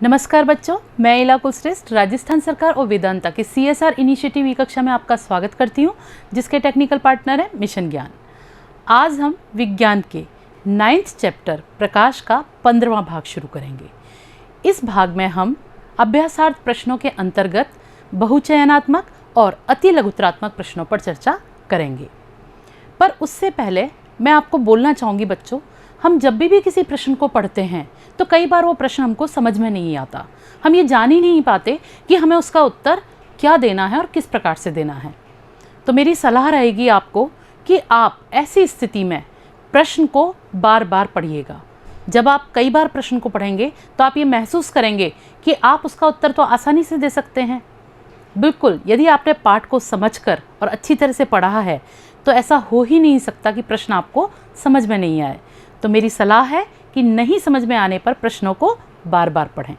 नमस्कार बच्चों, मैं इला कुलश्रेष्ठ राजस्थान सरकार और वेदांता के CSR इनिशिएटिव ई कक्षा में आपका स्वागत करती हूँ, जिसके टेक्निकल पार्टनर है मिशन ज्ञान। आज हम विज्ञान के 9th चैप्टर प्रकाश का 15वां भाग शुरू करेंगे। इस भाग में हम अभ्यासार्थ प्रश्नों के अंतर्गत बहुचयनात्मक और अति लघुत्तरात्मक प्रश्नों पर चर्चा करेंगे। पर उससे पहले मैं आपको बोलना चाहूँगी बच्चों, हम जब भी किसी प्रश्न को पढ़ते हैं तो कई बार वो प्रश्न हमको समझ में नहीं आता। हम ये जान ही नहीं पाते कि हमें उसका उत्तर क्या देना है और किस प्रकार से देना है। तो मेरी सलाह रहेगी आपको कि आप ऐसी स्थिति में प्रश्न को बार बार पढ़िएगा। जब आप कई बार प्रश्न को पढ़ेंगे तो आप ये महसूस करेंगे कि आप उसका उत्तर तो आसानी से दे सकते हैं। बिल्कुल, यदि आपने पाठ को समझकर और अच्छी तरह से पढ़ा है तो ऐसा हो ही नहीं सकता कि प्रश्न आपको समझ में नहीं आए। तो मेरी सलाह है कि नहीं समझ में आने पर प्रश्नों को बार बार पढ़ें।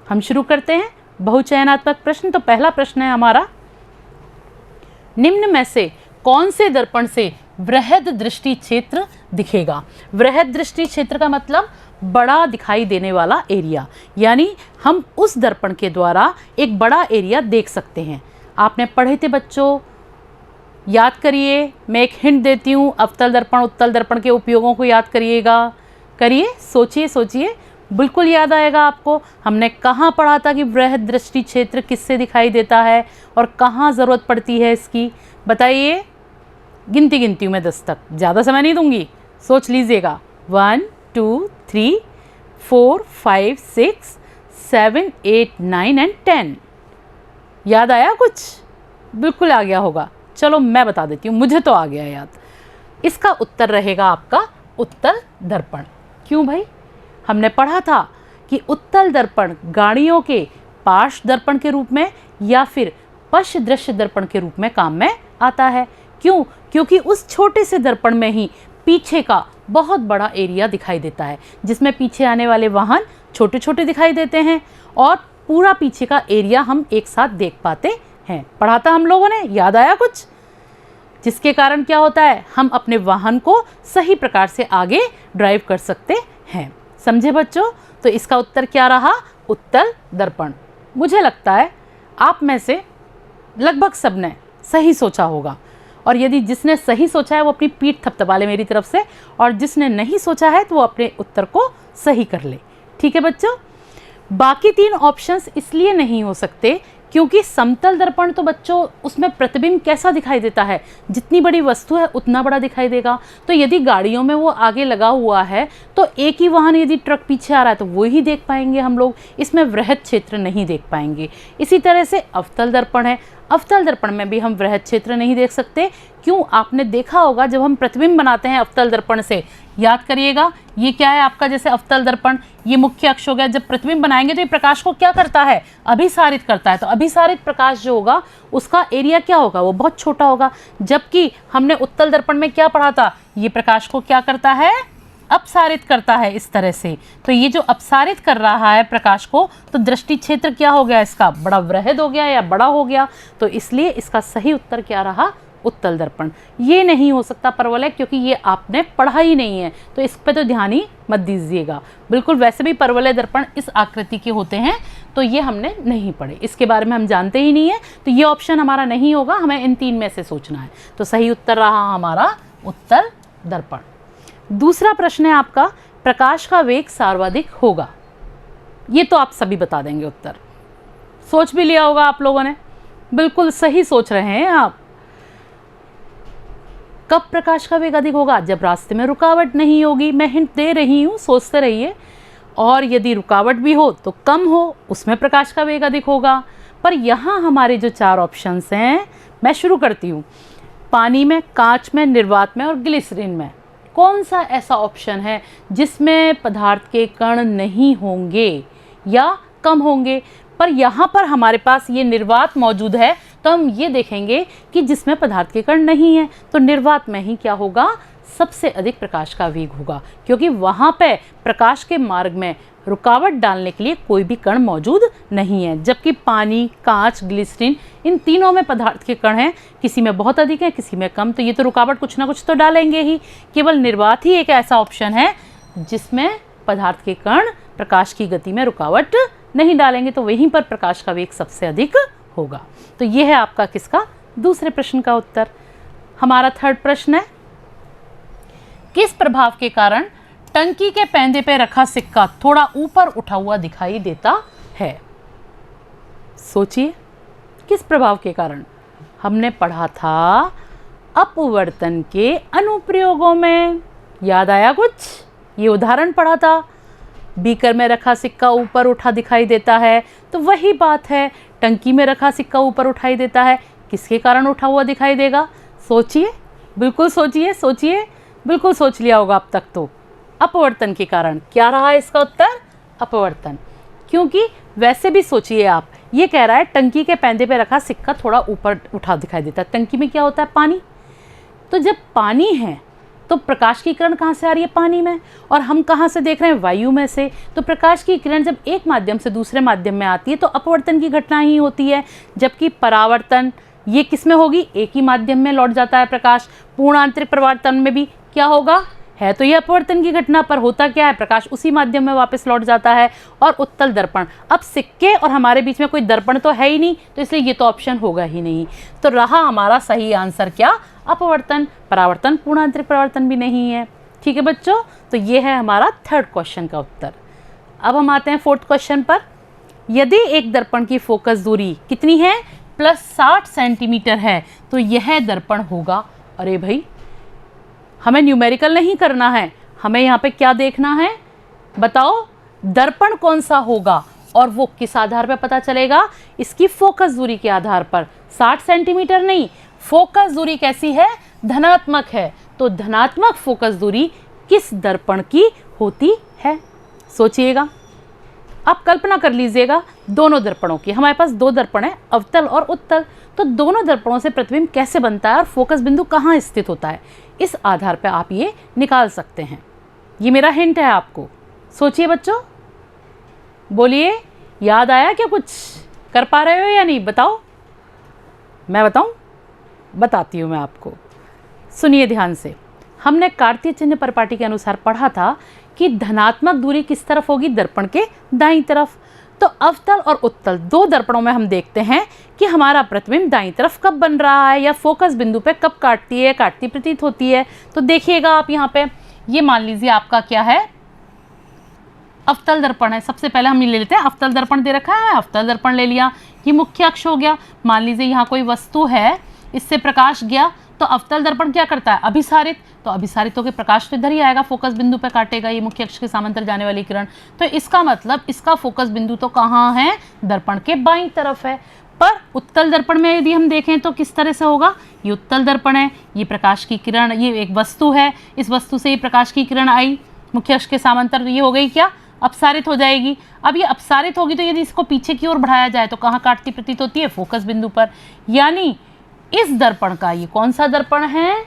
हम शुरू करते हैं बहुचयनात्मक प्रश्न। तो पहला प्रश्न है हमारा, निम्न में से कौन से दर्पण से वृहद दृष्टि क्षेत्र दिखेगा? वृहद दृष्टि क्षेत्र का मतलब बड़ा दिखाई देने वाला एरिया, यानी हम उस दर्पण के द्वारा एक बड़ा एरिया देख सकते हैं। आपने पढ़े थे बच्चों, याद करिए। मैं एक हिंट देती हूँ, अवतल दर्पण उत्तल दर्पण के उपयोगों को याद करिएगा। करिए, सोचिए सोचिए, बिल्कुल याद आएगा आपको। हमने कहाँ पढ़ा था कि वृहद दृष्टि क्षेत्र किससे दिखाई देता है और कहाँ ज़रूरत पड़ती है इसकी? बताइए। गिनती हूँ मैं 10 तक, ज़्यादा समय नहीं दूंगी, सोच लीजिएगा। 1 2 3 4 5 6 7 8 9 एंड 10। याद आया कुछ? बिल्कुल आ गया होगा। चलो मैं बता देती हूँ, मुझे तो आ गया याद। इसका उत्तर रहेगा आपका उत्तल दर्पण। क्यों भाई? हमने पढ़ा था कि उत्तल दर्पण गाड़ियों के पार्श्व दर्पण के रूप में या फिर पश्च दृश्य दर्पण के रूप में काम में आता है। क्यों? क्योंकि उस छोटे से दर्पण में ही पीछे का बहुत बड़ा एरिया दिखाई देता है, जिसमें पीछे आने वाले वाहन छोटे छोटे दिखाई देते हैं और पूरा पीछे का एरिया हम एक साथ देख पाते हैं। पढ़ा था हम लोगों ने, याद आया कुछ? जिसके कारण क्या होता है, हम अपने वाहन को सही प्रकार से आगे ड्राइव कर सकते हैं। समझे बच्चों? तो इसका उत्तर क्या रहा? उत्तल दर्पण। मुझे लगता है आप में से लगभग सबने सही सोचा होगा, और यदि जिसने सही सोचा है वो अपनी पीठ थपथपा ले मेरी तरफ से, और जिसने नहीं सोचा है तो वो अपने उत्तर को सही कर ले। ठीक है बच्चों? बाकी 3 ऑप्शंस इसलिए नहीं हो सकते क्योंकि समतल दर्पण तो बच्चों उसमें प्रतिबिंब कैसा दिखाई देता है, जितनी बड़ी वस्तु है उतना बड़ा दिखाई देगा। तो यदि गाड़ियों में वो आगे लगा हुआ है तो एक ही वाहन यदि ट्रक पीछे आ रहा है तो वो ही देख पाएंगे हम लोग, इसमें वृहद क्षेत्र नहीं देख पाएंगे। इसी तरह से अवतल दर्पण है, अवतल दर्पण में भी हम वृहद क्षेत्र नहीं देख सकते। क्यों? आपने देखा होगा जब हम प्रतिबिंब बनाते हैं अवतल दर्पण से, याद करिएगा, ये क्या है आपका, जैसे अवतल दर्पण ये मुख्य अक्ष हो गया। जब प्रतिबिंब बनाएंगे तो ये प्रकाश को क्या करता है? अभिसारित करता है। तो अभिसारित प्रकाश जो होगा उसका एरिया क्या होगा? वो बहुत छोटा होगा। जबकि हमने उत्तल दर्पण में क्या पढ़ा था? ये प्रकाश को क्या करता है? अपसारित करता है इस तरह से। तो ये जो अपसारित कर रहा है प्रकाश को, तो दृष्टि क्षेत्र क्या हो गया इसका? बड़ा वृहद हो गया या बड़ा हो गया। तो इसलिए इसका सही उत्तर क्या रहा? उत्तल दर्पण। ये नहीं हो सकता परवलय, क्योंकि ये आपने पढ़ा ही नहीं है, तो इस पे तो ध्यान ही मत दीजिएगा। बिल्कुल, वैसे भी परवलय दर्पण इस आकृति के होते हैं, तो ये हमने नहीं पढ़े, इसके बारे में हम जानते ही नहीं है। तो ये ऑप्शन हमारा नहीं होगा, हमें इन 3 में से सोचना है। तो सही उत्तर रहा हमारा उत्तल दर्पण। दूसरा प्रश्न है आपका, प्रकाश का वेग सर्वाधिक होगा। ये तो आप सभी बता देंगे उत्तर, सोच भी लिया होगा आप लोगों ने। बिल्कुल सही सोच रहे हैं आप। कब प्रकाश का वेग अधिक होगा? जब रास्ते में रुकावट नहीं होगी। मैं हिंट दे रही हूँ, सोचते रहिए। और यदि रुकावट भी हो तो कम हो, उसमें प्रकाश का वेग अधिक होगा। पर यहाँ हमारे जो 4 ऑप्शंस हैं, मैं शुरू करती हूँ। पानी में, कांच में, निर्वात में और ग्लिसरीन में कौन सा ऐसा ऑप्शन है जिसमें पदार्थ के कण नहीं होंगे या कम होंगे? पर यहाँ पर हमारे पास ये निर्वात मौजूद है, तो हम ये देखेंगे कि जिसमें पदार्थ के कण नहीं है, तो निर्वात में ही क्या होगा? सबसे अधिक प्रकाश का वेग होगा, क्योंकि वहाँ पे प्रकाश के मार्ग में रुकावट डालने के लिए कोई भी कण मौजूद नहीं है। जबकि पानी, कांच, ग्लिसरीन, इन तीनों में पदार्थ के कण हैं, किसी में बहुत अधिक है, किसी में कम। तो ये तो रुकावट कुछ ना कुछ तो डालेंगे ही। केवल निर्वात ही एक ऐसा ऑप्शन है जिसमें पदार्थ के कण प्रकाश की गति में रुकावट नहीं डालेंगे तो वहीं पर प्रकाश का वेग सबसे अधिक होगा। तो ये है आपका किसका, दूसरे प्रश्न का उत्तर। हमारा थर्ड प्रश्न है, किस प्रभाव के कारण टंकी के पैंदे पे रखा सिक्का थोड़ा ऊपर उठा हुआ दिखाई देता है? सोचिए, किस प्रभाव के कारण? हमने पढ़ा था अपवर्तन के अनुप्रयोगों में, याद आया कुछ? ये उदाहरण पढ़ा था, बीकर में रखा सिक्का ऊपर उठा दिखाई देता है, तो वही बात है, टंकी में रखा सिक्का ऊपर उठाई देता है, किसके कारण उठा हुआ दिखाई देगा? सोचिए, बिल्कुल सोचिए, सोचिए, बिल्कुल सोच लिया होगा अब तक तो। अपवर्तन के कारण। क्या रहा है इसका उत्तर? अपवर्तन। क्योंकि वैसे भी सोचिए आप, ये कह रहा है टंकी के पैंदे पे रखा सिक्का थोड़ा ऊपर उठा दिखाई देता है। टंकी में क्या होता है? पानी। तो जब पानी है तो प्रकाश की किरण कहाँ से आ रही है? पानी में। और हम कहाँ से देख रहे हैं? वायु में से। तो प्रकाश की किरण जब एक माध्यम से दूसरे माध्यम में आती है तो अपवर्तन की घटना ही होती है, जबकि परावर्तन ये किस में होगी? एक ही माध्यम में लौट जाता है प्रकाश। पूर्ण आंतरिक परावर्तन में भी क्या होगा? है तो ये अपवर्तन की घटना, पर होता क्या है? प्रकाश उसी माध्यम में वापस लौट जाता है। और उत्तल दर्पण, अब सिक्के और हमारे बीच में कोई दर्पण तो है ही नहीं, तो इसलिए ये तो ऑप्शन होगा ही नहीं। तो रहा हमारा सही आंसर क्या? अपवर्तन। परावर्तन पूर्ण आंतरिक परावर्तन भी नहीं है। ठीक है बच्चों, तो ये है हमारा थर्ड क्वेश्चन का उत्तर। अब हम आते हैं फोर्थ क्वेश्चन पर। यदि एक दर्पण की फोकस दूरी कितनी है? +60 सेंटीमीटर है, तो यह दर्पण होगा। अरे भाई, हमें न्यूमेरिकल नहीं करना है, हमें यहाँ पे क्या देखना है? बताओ, दर्पण कौन सा होगा और वो किस आधार पर पता चलेगा? इसकी फोकस दूरी के आधार पर। 60 सेंटीमीटर नहीं, फोकस दूरी कैसी है? धनात्मक है। तो धनात्मक फोकस दूरी किस दर्पण की होती है? सोचिएगा, आप कल्पना कर लीजिएगा दोनों दर्पणों की। हमारे पास दो दर्पण है, अवतल और उत्तल। तो दोनों दर्पणों से प्रतिबिंब कैसे बनता है और फोकस बिंदु कहाँ स्थित होता है, इस आधार पर आप ये निकाल सकते हैं। ये मेरा हिंट है आपको। सोचिए बच्चों, बोलिए, याद आया क्या? कुछ कर पा रहे हो या नहीं? बताओ। मैं बताऊं? बताती हूँ मैं आपको, सुनिए ध्यान से। हमने कार्तीय चिन्ह परिपाटी के अनुसार पढ़ा था कि धनात्मक दूरी किस तरफ होगी? दर्पण के दाईं तरफ। तो अवतल और उत्तल दो दर्पणों में हम देखते हैं कि हमारा प्रतिबिंब दाईं तरफ कब बन रहा है या फोकस बिंदु पे कब काटती प्रतीत होती है। तो देखिएगा आप यहाँ पे, ये मान लीजिए आपका क्या है? अवतल दर्पण है। सबसे पहले हम ले लेते हैं, अवतल दर्पण दे रखा है, अवतल दर्पण ले लिया। ये मुख्य अक्ष हो गया। मान लीजिए यहाँ कोई वस्तु है, इससे प्रकाश गया, तो अवतल दर्पण क्या करता है? अभिसारित। तो अभिसारित होकर प्रकाश तो इधर ही आएगा, फोकस बिंदु पर काटेगा ये मुख्य अक्ष के समांतर जाने वाली किरण। तो इसका मतलब इसका फोकस बिंदु तो कहाँ है? दर्पण के बाईं तरफ है। पर उत्तल दर्पण में यदि हम देखें तो किस तरह से होगा? ये उत्तल दर्पण है, ये प्रकाश की किरण, ये एक वस्तु है, इस वस्तु से ये प्रकाश की किरण आई मुख्य अक्ष के समांतर, तो ये हो गई क्या? अपसारित हो जाएगी। अब ये अपसारित होगी तो यदि इसको पीछे की ओर बढ़ाया जाए तो कहाँ काटती प्रतीत होती है? फोकस बिंदु पर। यानी इस दर्पण का, ये कौन सा दर्पण है?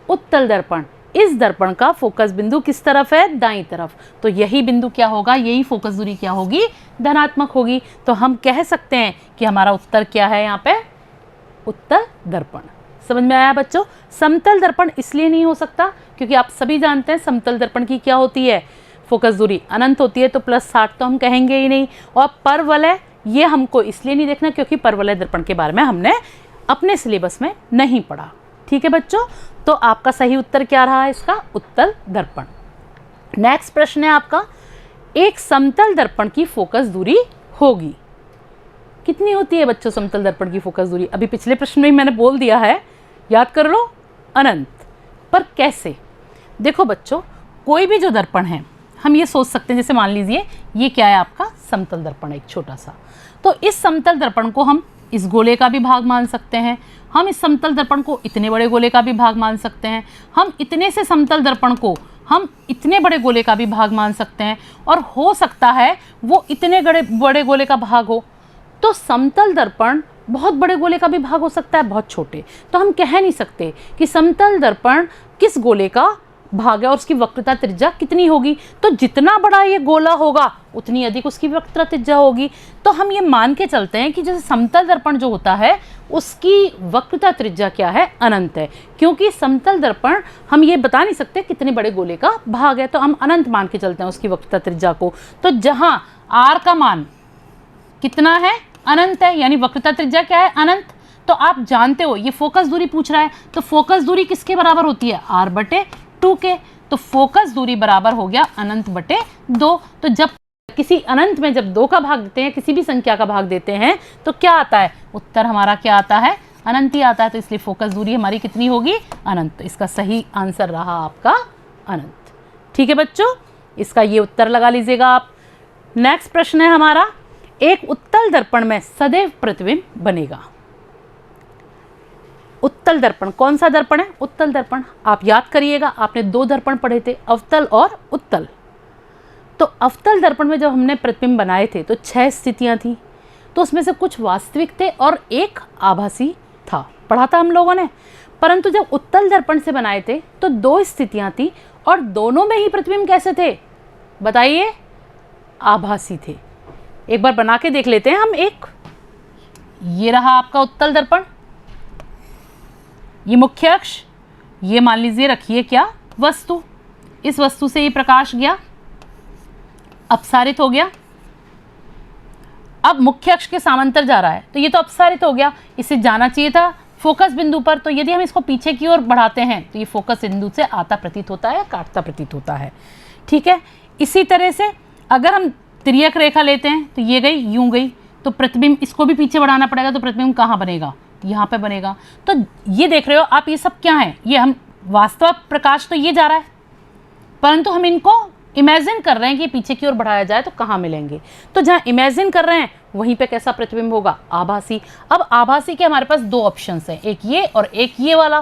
उत्तल दर्पण। इस दर्पण का फोकस बिंदु किस तरफ है? दाईं तरफ। तो यही बिंदु क्या होगा? यही फोकस दूरी क्या होगी? धनात्मक होगी। तो हम कह सकते हैं कि हमारा उत्तर क्या है यहाँ पे? उत्तल दर्पण। समझ में आया बच्चों? समतल दर्पण इसलिए नहीं हो सकता क्योंकि आप सभी जानते हैं समतल दर्पण की क्या होती है? फोकस दूरी अनंत होती है, तो +60 तो हम कहेंगे ही नहीं। और परवलय, ये हमको इसलिए नहीं देखना क्योंकि परवलय दर्पण के बारे में हमने अपने सिलेबस में नहीं पढ़ा। ठीक है बच्चों, तो आपका सही उत्तर क्या रहा? इसका उत्तल दर्पण। नेक्स्ट प्रश्न है आपका, एक समतल दर्पण की फोकस दूरी होगी। कितनी होती है बच्चों समतल दर्पण की फोकस दूरी? अभी पिछले प्रश्न में ही मैंने बोल दिया है, याद कर लो, अनंत। पर कैसे? देखो बच्चों, कोई भी जो दर्पण है, हम ये सोच सकते हैं, जैसे मान लीजिए ये क्या है आपका? समतल दर्पण है, एक छोटा सा। तो इस समतल दर्पण को हम इस गोले का भी भाग मान सकते हैं, हम इस समतल दर्पण को इतने बड़े गोले का भी भाग मान सकते हैं, हम इतने से समतल दर्पण को हम इतने बड़े गोले का भी भाग मान सकते हैं, और हो सकता है वो इतने बड़े गोले का भाग हो। तो समतल दर्पण बहुत बड़े गोले का भी भाग हो सकता है, बहुत छोटे। तो हम कह नहीं सकते कि समतल दर्पण किस गोले का भाग है और उसकी वक्रता त्रिज्या कितनी होगी। तो जितना बड़ा ये गोला होगा उतनी अधिक उसकी वक्रता त्रिज्या होगी। तो हम ये मान के चलते हैं कि जैसे समतल दर्पण जो होता है उसकी वक्रता त्रिज्या क्या है? अनंत है। क्योंकि समतल दर्पण हम ये बता नहीं सकते कितने बड़े गोले का भाग है, तो हम अनंत मान के चलते हैं उसकी वक्रता त्रिज्या को। तो जहाँ r का मान कितना है, अनंत है, यानी वक्रता त्रिज्या क्या है, अनंत। तो आप जानते हो ये फोकस दूरी पूछ रहा है, तो फोकस दूरी किसके बराबर होती है, r/2 के। तो फोकस दूरी बराबर हो गया अनंत बटे 2। तो जब किसी अनंत में जब 2 का भाग देते हैं, किसी भी संख्या का भाग देते हैं, तो क्या आता है, उत्तर हमारा क्या आता है, अनंत ही आता है। तो इसलिए फोकस दूरी हमारी कितनी होगी, अनंत। तो इसका सही आंसर रहा आपका अनंत। ठीक है बच्चों, इसका ये उत्तर लगा लीजिएगा आप। नेक्स्ट प्रश्न है हमारा, एक उत्तल दर्पण में सदैव प्रतिबिंब बनेगा। उत्तल दर्पण कौन सा दर्पण है, उत्तल दर्पण। आप याद करिएगा, आपने 2 दर्पण पढ़े थे, अवतल और उत्तल। तो अवतल दर्पण में जब हमने प्रतिबिंब बनाए थे तो 6 स्थितियां थी, तो उसमें से कुछ वास्तविक थे और एक आभासी था, पढ़ा था हम लोगों ने। परंतु जब उत्तल दर्पण से बनाए थे तो 2 स्थितियां थी और दोनों में ही प्रतिबिंब कैसे थे, बताइए, आभासी थे। एक बार बना के देख लेते हैं हम एक। ये रहा आपका उत्तल दर्पण, ये मुख्य अक्ष, ये मान लीजिए रखिए क्या, वस्तु। इस वस्तु से ये प्रकाश गया, अपसारित हो गया, अब मुख्य अक्ष के समांतर जा रहा है, तो ये तो अपसारित हो गया, इसे जाना चाहिए था फोकस बिंदु पर। तो यदि हम इसको पीछे की ओर बढ़ाते हैं तो ये फोकस बिंदु से आता प्रतीत होता है, काटता प्रतीत होता है। ठीक है, इसी तरह से अगर हम तिर्यक रेखा लेते हैं तो ये गई, यूं गई, तो प्रतिबिंब इसको भी पीछे बढ़ाना पड़ेगा, तो प्रतिबिंब कहाँ बनेगा, यहाँ पे बनेगा। तो ये देख रहे हो आप, ये सब क्या है, ये हम वास्तव प्रकाश तो ये जा रहा है, परंतु हम इनको इमेजिन कर रहे हैं कि पीछे की ओर बढ़ाया जाए तो कहाँ मिलेंगे। तो जहाँ इमेजिन कर रहे हैं वहीं पे कैसा प्रतिबिंब होगा, आभासी। अब आभासी के हमारे पास 2 ऑप्शंस हैं, एक ये और एक ये वाला।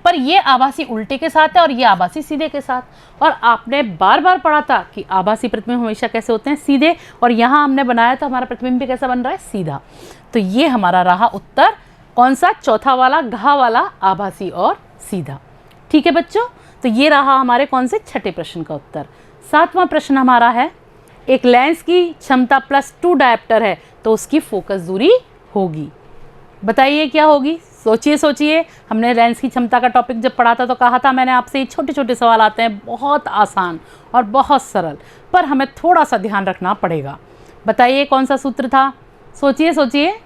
पर ये आभासी उल्टे के साथ है और ये आभासी सीधे के साथ। और आपने बार बार पढ़ा था कि आभासी प्रतिबिंब हमेशा कैसे होते हैं, सीधे। और यहाँ हमने बनाया तो हमारा प्रतिबिंब भी कैसा बन रहा है, सीधा। तो ये हमारा रहा उत्तर, कौन सा, चौथा वाला, घ वाला, आभासी और सीधा। ठीक है बच्चों, तो ये रहा हमारे कौन से, छठे प्रश्न का उत्तर। 7वां प्रश्न हमारा है, एक लेंस की क्षमता +2 डायोप्टर है तो उसकी फोकस दूरी होगी। बताइए क्या होगी, सोचिए सोचिए। हमने लेंस की क्षमता का टॉपिक जब पढ़ा था तो कहा था मैंने आपसे, ये छोटे छोटे सवाल आते हैं, बहुत आसान और बहुत सरल, पर हमें थोड़ा सा ध्यान रखना पड़ेगा। बताइए कौन सा सूत्र था, सोचिए सोचिए,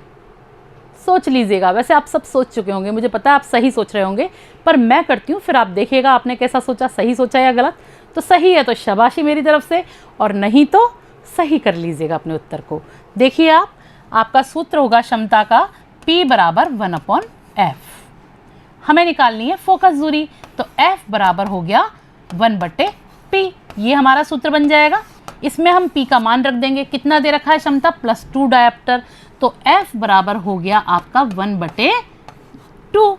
सोच लीजिएगा। वैसे आप सब सोच चुके होंगे, मुझे पता है आप सही सोच रहे होंगे, पर मैं करती हूँ, फिर आप देखिएगा आपने कैसा सोचा, सही सोचा या गलत। तो सही है तो शाबाशी मेरी तरफ से, और नहीं तो सही कर लीजिएगा अपने उत्तर को। देखिए आप, आपका सूत्र होगा क्षमता का P बराबर 1/f। हमें निकालनी है फोकस दूरी, तो F बराबर हो गया 1/P। ये हमारा सूत्र बन जाएगा। इसमें हम P का मान रख देंगे, कितना दे रखा है क्षमता, +2 डायोप्टर, तो F बराबर हो गया आपका 1/2।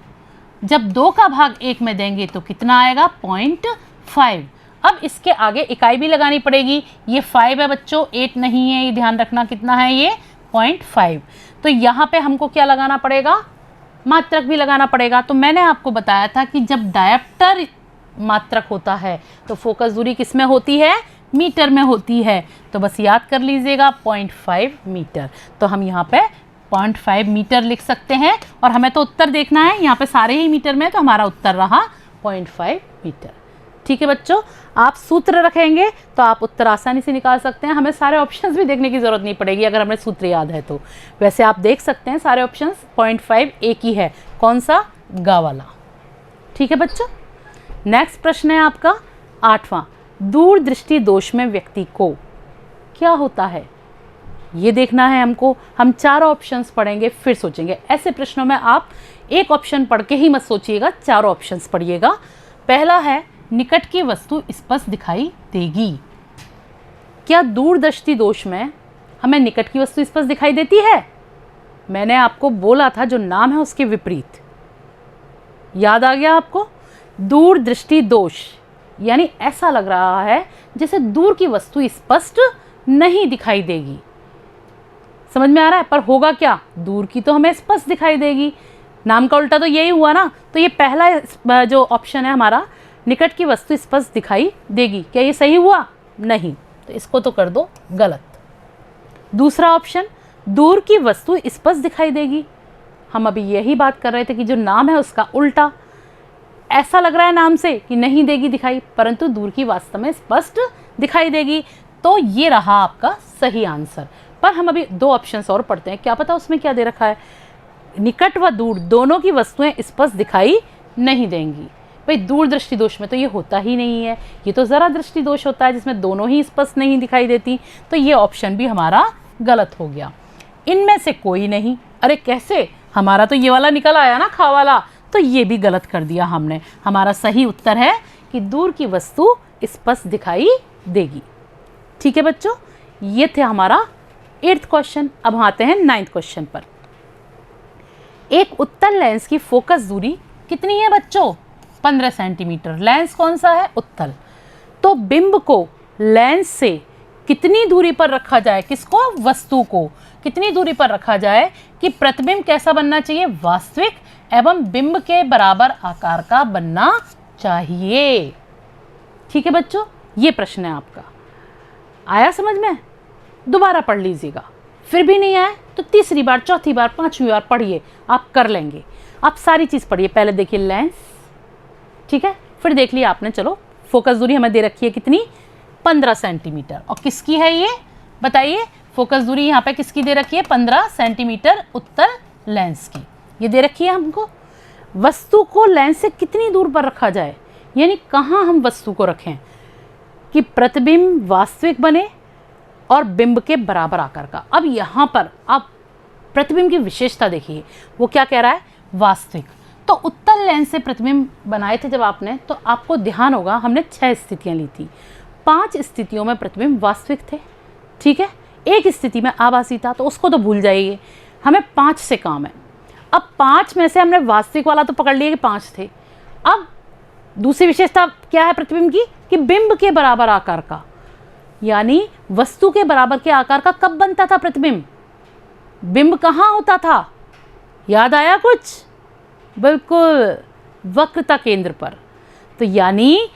जब 2 का भाग 1 में देंगे तो कितना आएगा, 0.5। अब इसके आगे इकाई भी लगानी पड़ेगी, ये 5 है बच्चों, 8 नहीं है, ये ध्यान रखना, कितना है ये, 0.5। तो यहाँ पे हमको क्या लगाना पड़ेगा, मात्रक भी लगाना पड़ेगा। तो मैंने आपको बताया था कि जब डायोप्टर मात्रक होता है तो फोकस दूरी किस में होती है, मीटर में होती है। तो बस याद कर लीजिएगा 0.5 मीटर। तो हम यहाँ पे 0.5 मीटर लिख सकते हैं, और हमें तो उत्तर देखना है, यहाँ पे सारे ही मीटर में, तो हमारा उत्तर रहा 0.5 मीटर। ठीक है बच्चों, आप सूत्र रखेंगे तो आप उत्तर आसानी से निकाल सकते हैं, हमें सारे ऑप्शंस भी देखने की ज़रूरत नहीं पड़ेगी अगर हमें सूत्र याद है तो। वैसे आप देख सकते हैं सारे ऑप्शंस, 0.5 एक ही है, कौन सा, गा वाला। ठीक है बच्चों, नेक्स्ट प्रश्न है आपका 8वां, दूरदृष्टि दोष में व्यक्ति को क्या होता है, ये देखना है हमको। हम 4 ऑप्शंस पढ़ेंगे फिर सोचेंगे। ऐसे प्रश्नों में आप एक ऑप्शन पढ़ के ही मत सोचिएगा, 4 ऑप्शंस पढ़िएगा। पहला है, निकट की वस्तु स्पष्ट दिखाई देगी। क्या दूरदृष्टि दोष में हमें निकट की वस्तु स्पष्ट दिखाई देती है? मैंने आपको बोला था जो नाम है उसके विपरीत, याद आ गया आपको? दूरदृष्टि दोष यानी ऐसा लग रहा है जैसे दूर की वस्तु स्पष्ट नहीं दिखाई देगी। समझ में आ रहा है? पर होगा क्या, दूर की तो हमें स्पष्ट दिखाई देगी, नाम का उल्टा तो यही हुआ ना। तो ये पहला जो ऑप्शन है हमारा, निकट की वस्तु स्पष्ट दिखाई देगी, क्या ये सही हुआ? नहीं, तो इसको तो कर दो गलत। दूसरा ऑप्शन, दूर की वस्तु स्पष्ट दिखाई देगी, हम अभी यही बात कर रहे थे कि जो नाम है उसका उल्टा। ऐसा लग रहा है नाम से कि नहीं देगी दिखाई, परंतु दूर की वास्तव में स्पष्ट दिखाई देगी। तो ये रहा आपका सही आंसर। पर हम अभी 2 ऑप्शंस और पढ़ते हैं, क्या पता उसमें क्या दे रखा है। निकट व दूर दोनों की वस्तुएं स्पष्ट दिखाई नहीं देंगी। भाई दूर दृष्टि दोष में तो ये होता ही नहीं है, ये तो ज़रा दृष्टि दोष होता है जिसमें दोनों ही स्पष्ट नहीं दिखाई देती, तो ये ऑप्शन भी हमारा गलत हो गया। इनमें से कोई नहीं, अरे कैसे, हमारा तो ये वाला निकल आया ना खा वाला, तो ये भी गलत कर दिया हमने। हमारा सही उत्तर है कि दूर की वस्तु स्पष्ट दिखाई देगी। ठीक है बच्चों, ये थे हमारा 8th क्वेश्चन। अब आते हैं 9th क्वेश्चन पर। एक उत्तल लेंस की फोकस दूरी कितनी है बच्चों? 15 सेंटीमीटर। लेंस कौन सा है? उत्तल। तो बिंब को लेंस से कितनी दूरी पर रखा जाए? किसको? वस्तु को कितनी दूरी पर रखा जाए कि प्रतिबिंब कैसा बनना चाहिए? वास्तविक एवं बिंब के बराबर आकार का बनना चाहिए। ठीक है बच्चों, ये प्रश्न है आपका। आया समझ में? दोबारा पढ़ लीजिएगा, फिर भी नहीं आया तो तीसरी बार, चौथी बार, 5वीं बार पढ़िए, आप कर लेंगे। आप सारी चीज़ पढ़िए, पहले देखिए लेंस, ठीक है, फिर देख लिया आपने। चलो, फोकस दूरी हमें दे रखी है कितनी? 15 सेंटीमीटर। और किसकी है ये बताइए? फोकस दूरी यहाँ पे किसकी दे रखी है? 15 सेंटीमीटर उत्तल लेंस की, ये दे रखी है हमको। वस्तु को लेंस से कितनी दूर पर रखा जाए, यानी कहाँ हम वस्तु को रखें कि प्रतिबिंब वास्तविक बने और बिंब के बराबर आकार का। अब यहाँ पर आप प्रतिबिंब की विशेषता देखिए, वो क्या कह रहा है? वास्तविक। तो उत्तल लेंस से प्रतिबिंब बनाए थे जब आपने, तो आपको ध्यान होगा हमने 6 स्थितियाँ ली थी। 5 स्थितियों में प्रतिबिंब वास्तविक थे, ठीक है, एक स्थिति में आभासी था, तो उसको तो भूल जाइए, हमें 5 से काम है। अब 5 में से हमने वास्तविक वाला तो पकड़ लिया कि 5 थे। अब दूसरी विशेषता क्या है प्रतिबिंब की? कि बिंब के बराबर आकार का, यानी वस्तु के बराबर के आकार का कब बनता था प्रतिबिंब? बिंब कहाँ होता था? याद आया कुछ? बिल्कुल, वक्रता केंद्र पर। तो यानी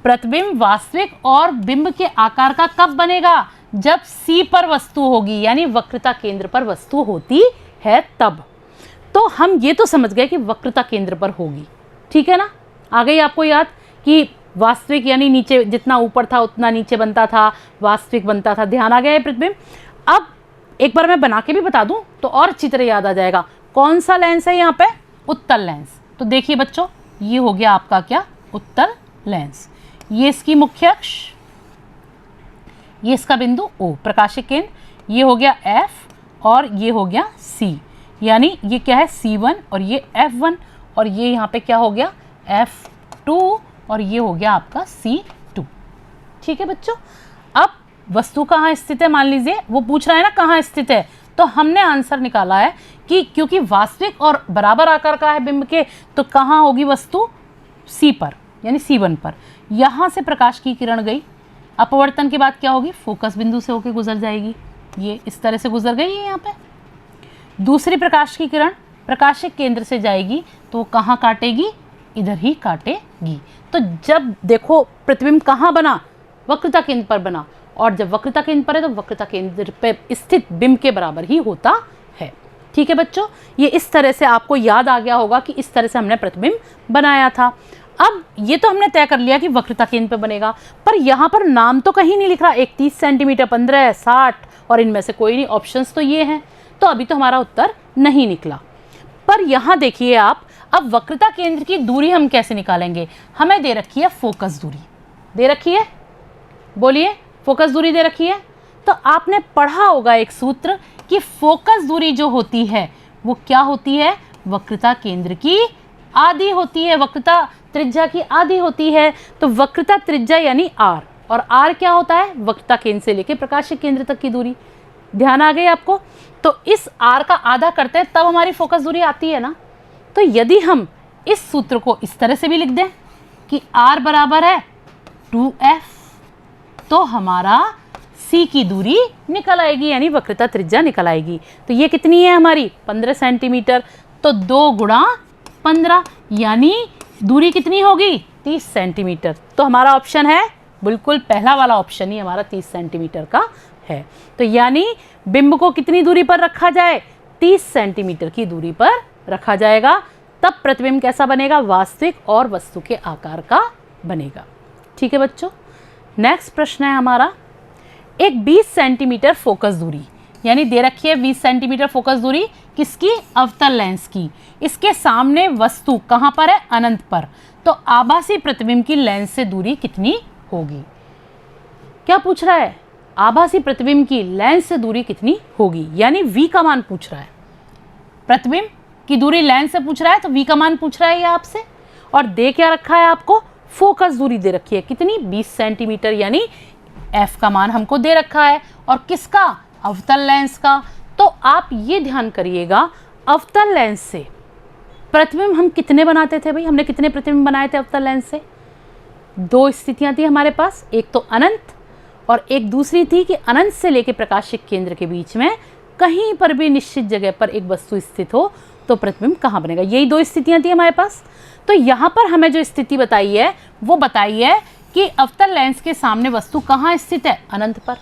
प्रतिबिंब वास्तविक और बिंब के आकार का कब बनेगा? जब C पर वस्तु होगी, यानी वक्रता केंद्र पर वस्तु होती है तब। तो हम ये तो समझ गए कि वक्रता केंद्र पर होगी, ठीक है ना? आ गई आपको याद कि वास्तविक यानी नीचे, जितना ऊपर था उतना नीचे बनता था, वास्तविक बनता था। ध्यान आ गया है प्रतिबिंब? अब एक बार मैं बना के भी बता दूं तो और अच्छी तरह याद आ जाएगा। कौन सा लेंस है यहाँ पे? उत्तल लेंस। तो देखिए बच्चों, ये हो गया आपका क्या? उत्तल लेंस। ये इसकी मुख्य अक्ष, ये इसका बिंदु O, प्रकाशिक केंद्र, ये हो गया F और ये हो गया C, यानी ये क्या है? C1 और ये F1 और ये यहाँ पे क्या हो गया? F2 और ये हो गया आपका C2। ठीक है बच्चों, अब वस्तु कहाँ स्थित है? मान लीजिए वो पूछ रहा है ना कहाँ स्थित है, तो हमने आंसर निकाला है कि क्योंकि वास्तविक और बराबर आकार का है बिंब के, तो कहाँ होगी वस्तु? C पर, यानी C1 पर। यहाँ से प्रकाश की किरण गई, अपवर्तन के बाद क्या होगी? फोकस बिंदु से होकर गुजर जाएगी, ये इस तरह से गुजर गई है यहाँ पे। दूसरी प्रकाश की किरण प्रकाशिक केंद्र से जाएगी तो वो कहाँ काटेगी? इधर ही काटेगी। तो जब देखो प्रतिबिंब कहाँ बना? वक्रता केंद्र पर बना, और जब वक्रता केंद्र पर है तो वक्रता केंद्र पर स्थित बिंब के बराबर ही होता है। ठीक है बच्चों, ये इस तरह से आपको याद आ गया होगा कि इस तरह से हमने प्रतिबिंब बनाया था। अब ये तो हमने तय कर लिया कि वक्रता केंद्र पर बनेगा, पर यहाँ पर नाम तो कहीं नहीं लिख रहा। 31 सेंटीमीटर, 15, 60 और इनमें से कोई नहीं। ऑप्शंस तो ये हैं, तो अभी तो हमारा उत्तर नहीं निकला। पर यहाँ देखिए आप, अब वक्रता केंद्र की दूरी हम कैसे निकालेंगे? हमें दे रखी है फोकस दूरी, दे रखी है, बोलिए, फोकस दूरी दे रखी है। तो आपने पढ़ा होगा एक सूत्र कि फोकस दूरी जो होती है वो क्या होती है? वक्रता केंद्र की आधी होती है, वक्रता त्रिज्या की आधी होती है। तो वक्रता त्रिज्या यानी r, और r क्या होता है? वक्रता केंद्र से लेकर प्रकाशिक केंद्र तक की दूरी। ध्यान आ गई आपको? तो इस r का आधा करते हैं तब हमारी फोकस दूरी आती है ना। तो यदि हम इस सूत्र को इस तरह से भी लिख दें कि r बराबर है 2f, तो हमारा C की दूरी निकल आएगी, यानी वक्रता त्रिज्या निकल आएगी। तो ये कितनी है हमारी? 15 सेंटीमीटर। तो 2 गुणा 15, यानी दूरी कितनी होगी? 30 सेंटीमीटर। तो हमारा ऑप्शन है बिल्कुल पहला वाला ऑप्शन ही हमारा 30 सेंटीमीटर का है। तो यानी बिंब को कितनी दूरी पर रखा जाए? 30 सेंटीमीटर की दूरी पर रखा जाएगा, तब प्रतिबिंब कैसा बनेगा? वास्तविक और वस्तु के आकार का बनेगा। ठीक है बच्चों, नेक्स्ट प्रश्न है हमारा, एक 20 सेंटीमीटर फोकस दूरी, यानी दे रखी है 20 सेंटीमीटर फोकस दूरी किसकी, अवतल लेंस की। इसके सामने वस्तु कहाँ पर है, अनंत पर। तो आभासी प्रतिबिंब की लेंस से दूरी कितनी होगी। क्या पूछ रहा है, आभासी प्रतिबिंब की लेंस से दूरी कितनी होगी, यानी v का मान पूछ रहा है। प्रतिबिंब की दूरी लेंस से पूछ रहा है तो v का मान पूछ रहा है ये आपसे। और दे क्या रखा है आपको, फोकस दूरी दे रखी है कितनी, 20 सेंटीमीटर, यानी f का मान हमको दे रखा है। और किसका, अवतल लेंस का। तो आप ये ध्यान करिएगा, अवतल लेंस से प्रतिबिंब हम कितने बनाते थे भाई, हमने कितने प्रतिबिंब बनाए थे अवतल लेंस से। दो स्थितियां थी हमारे पास, एक तो अनंत और एक दूसरी थी कि अनंत से लेकर प्रकाशिक केंद्र के बीच में कहीं पर भी निश्चित जगह पर एक वस्तु स्थित हो तो प्रतिबिंब कहाँ बनेगा। यही दो स्थितियां थी हमारे पास। तो यहाँ पर हमें जो स्थिति बताई है वो बताई है कि अवतल लेंस के सामने वस्तु कहाँ स्थित है, अनंत पर।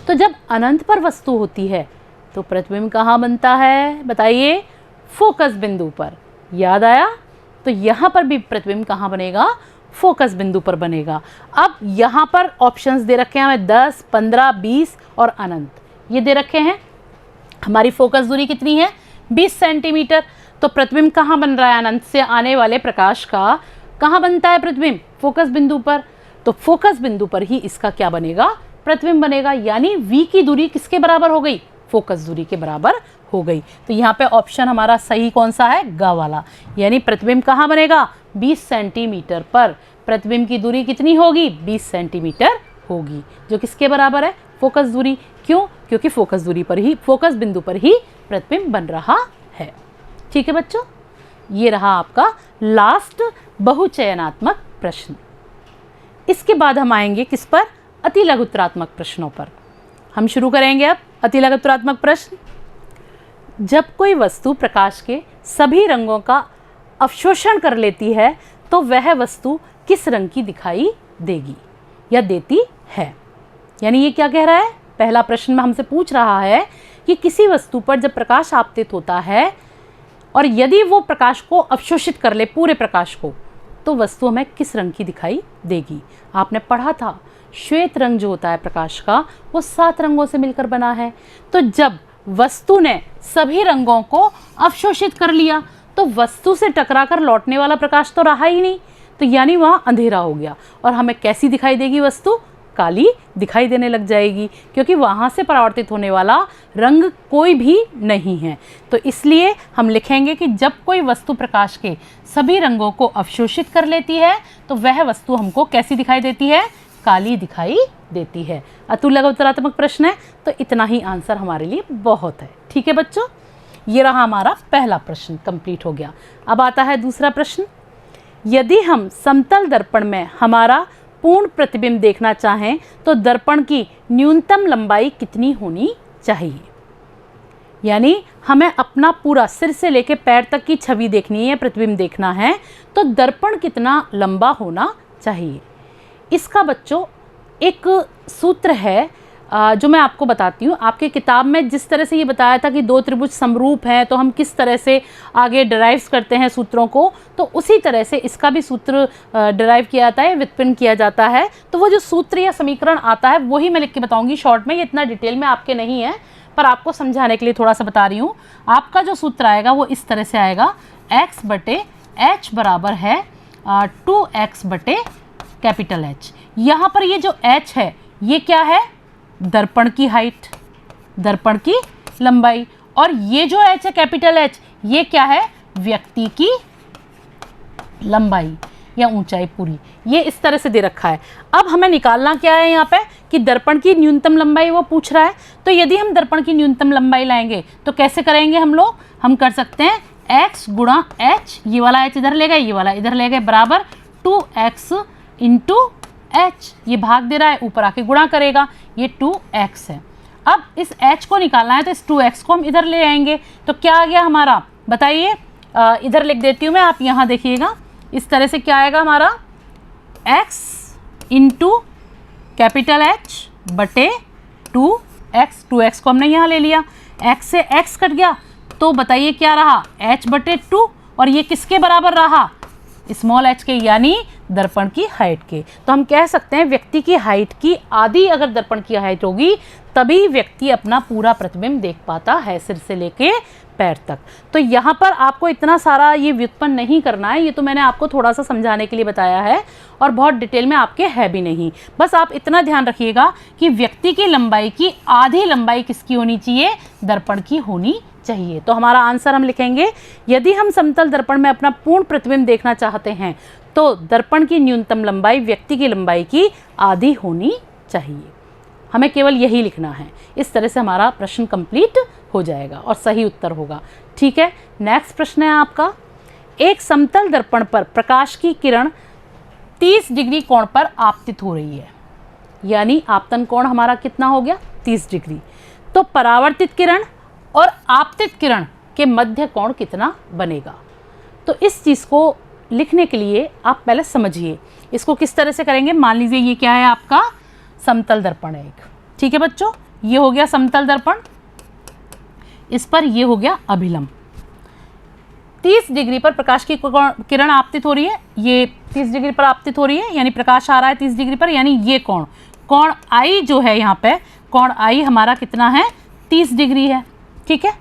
तो जब अनंत पर वस्तु होती है तो प्रतिबिंब कहाँ बनता है, बताइए, फोकस बिंदु पर। याद आया। तो यहाँ पर भी प्रतिबिंब कहाँ बनेगा, फोकस बिंदु पर बनेगा। अब यहाँ पर ऑप्शंस दे रखे हैं हमें 10, 15, 20 और अनंत, ये दे रखे हैं। हमारी फोकस दूरी कितनी है, 20 सेंटीमीटर। तो प्रतिबिंब कहाँ बन रहा है, अनंत से आने वाले प्रकाश का कहाँ बनता है प्रतिबिंब, फोकस बिंदु पर। तो फोकस बिंदु पर ही इसका क्या बनेगा, प्रतिबिंब बनेगा। यानी v की दूरी किसके बराबर हो गई, फोकस दूरी के बराबर हो गई। तो यहाँ पे ऑप्शन हमारा सही कौन सा है, ग वाला। यानी प्रतिबिंब कहाँ बनेगा, 20 सेंटीमीटर पर। प्रतिबिंब की दूरी कितनी होगी, 20 सेंटीमीटर होगी, जो किसके बराबर है, फोकस दूरी। क्यों, क्योंकि फोकस दूरी पर ही, फोकस बिंदु पर ही प्रतिबिंब बन रहा है। ठीक है बच्चों, ये रहा आपका लास्ट बहुचयनात्मक प्रश्न। इसके बाद हम आएंगे किस पर, अति लघुत्तरात्मक प्रश्नों पर। हम शुरू करेंगे अब अति लघुत्तरात्मक प्रश्न। जब कोई वस्तु प्रकाश के सभी रंगों का अवशोषण कर लेती है तो वह वस्तु किस रंग की दिखाई देगी या देती है। यानी ये क्या कह रहा है, पहला प्रश्न में हमसे पूछ रहा है कि किसी वस्तु पर जब प्रकाश आपतित होता है और यदि वो प्रकाश को अवशोषित कर ले, पूरे प्रकाश को, तो वस्तु हमें किस रंग की दिखाई देगी। आपने पढ़ा था श्वेत रंग जो होता है प्रकाश का वो 7 रंगों से मिलकर बना है। तो जब वस्तु ने सभी रंगों को अवशोषित कर लिया तो वस्तु से टकराकर लौटने वाला प्रकाश तो रहा ही नहीं, तो यानी वहाँ अंधेरा हो गया और हमें कैसी दिखाई देगी, वस्तु काली दिखाई देने लग जाएगी, क्योंकि वहाँ से परावर्तित होने वाला रंग कोई भी नहीं है। तो इसलिए हम लिखेंगे कि जब कोई वस्तु प्रकाश के सभी रंगों को अवशोषित कर लेती है तो वह वस्तु हमको कैसी दिखाई देती है, काली दिखाई देती है। अति लघुत्तरात्मक प्रश्न है तो इतना ही आंसर हमारे लिए बहुत है। ठीक है बच्चों, ये रहा हमारा पहला प्रश्न, कंप्लीट हो गया। अब आता है दूसरा प्रश्न। यदि हम समतल दर्पण में हमारा पूर्ण प्रतिबिंब देखना चाहें तो दर्पण की न्यूनतम लंबाई कितनी होनी चाहिए। यानी हमें अपना पूरा सिर से लेकर पैर तक की छवि देखनी है, प्रतिबिंब देखना है, तो दर्पण कितना लंबा होना चाहिए। इसका बच्चों एक सूत्र है जो मैं आपको बताती हूँ। आपके किताब में जिस तरह से ये बताया था कि 2 त्रिभुज समरूप हैं तो हम किस तरह से आगे डिराइव करते हैं सूत्रों को, तो उसी तरह से इसका भी सूत्र डिराइव किया जाता है, व्युत्पन्न किया जाता है। तो वो जो सूत्र या समीकरण आता है वही मैं लिख के बताऊँगी शॉर्ट में, ये इतना डिटेल में आपके नहीं है पर आपको समझाने के लिए थोड़ा सा बता रही हूँ। आपका जो सूत्र आएगा वो इस तरह से आएगा, x/h बराबर है 2x/H। यहाँ पर ये जो h है ये क्या है, दर्पण की हाइट, दर्पण की लंबाई, और ये जो h है कैपिटल H ये क्या है, व्यक्ति की लंबाई या ऊंचाई पूरी। ये इस तरह से दे रखा है। अब हमें निकालना क्या है यहाँ पे कि दर्पण की न्यूनतम लंबाई वो पूछ रहा है। तो यदि हम दर्पण की न्यूनतम लंबाई लाएंगे तो कैसे करेंगे हम लोग, हम कर सकते हैं x गुणा h, ये वाला h इधर ले गए, ये वाला इधर ले गए, बराबर 2x इंटू h, ये भाग दे रहा है, ऊपर आके गुणा करेगा, ये 2x है। अब इस h को निकालना है तो इस 2x को हम इधर ले आएंगे, तो क्या आ गया हमारा, बताइए। इधर लिख देती हूँ मैं, आप यहाँ देखिएगा, इस तरह से क्या आएगा हमारा, x इंटू कैपिटल H बटे 2x, 2x को हमने यहाँ ले लिया, x से x कट गया तो बताइए क्या रहा, h बटे 2, और ये किसके बराबर रहा, स्मॉल h के, यानी दर्पण की हाइट के। तो हम कह सकते हैं व्यक्ति की हाइट की आधी अगर दर्पण की हाइट होगी तभी व्यक्ति अपना पूरा प्रतिबिंब देख पाता है, सिर से लेके पैर तक। तो यहाँ पर आपको इतना सारा ये व्युत्पन्न नहीं करना है, ये तो मैंने आपको थोड़ा सा समझाने के लिए बताया है और बहुत डिटेल में आपके है भी नहीं। बस आप इतना ध्यान रखिएगा कि व्यक्ति की लंबाई की आधी लंबाई किसकी होनी चाहिए, दर्पण की होनी चाहिए। तो हमारा आंसर हम लिखेंगे, यदि हम समतल दर्पण में अपना पूर्ण प्रतिबिंब देखना चाहते हैं तो दर्पण की न्यूनतम लंबाई व्यक्ति की लंबाई की आधी होनी चाहिए। हमें केवल यही लिखना है। इस तरह से हमारा प्रश्न कंप्लीट हो जाएगा और सही उत्तर होगा। ठीक है, नेक्स्ट प्रश्न है आपका, एक समतल दर्पण पर प्रकाश की किरण 30 डिग्री कोण पर आपतित हो रही है, यानी आपतन कोण हमारा कितना हो गया, 30 डिग्री। तो परावर्तित किरण और आपतित किरण के मध्य कोण कितना बनेगा। तो इस चीज़ को लिखने के लिए आप पहले समझिए इसको किस तरह से करेंगे। मान लीजिए ये क्या है, आपका समतल दर्पण है एक। ठीक है बच्चों, ये हो गया समतल दर्पण, इस पर ये हो गया अभिलंब। 30 डिग्री पर प्रकाश की किरण आपतित हो रही है, ये 30 डिग्री पर आपतित हो रही है, यानी प्रकाश आ रहा है 30 डिग्री पर, यानी ये कोण आई जो है यहाँ पे, कोण आई हमारा कितना है, 30 डिग्री है। ठीक है,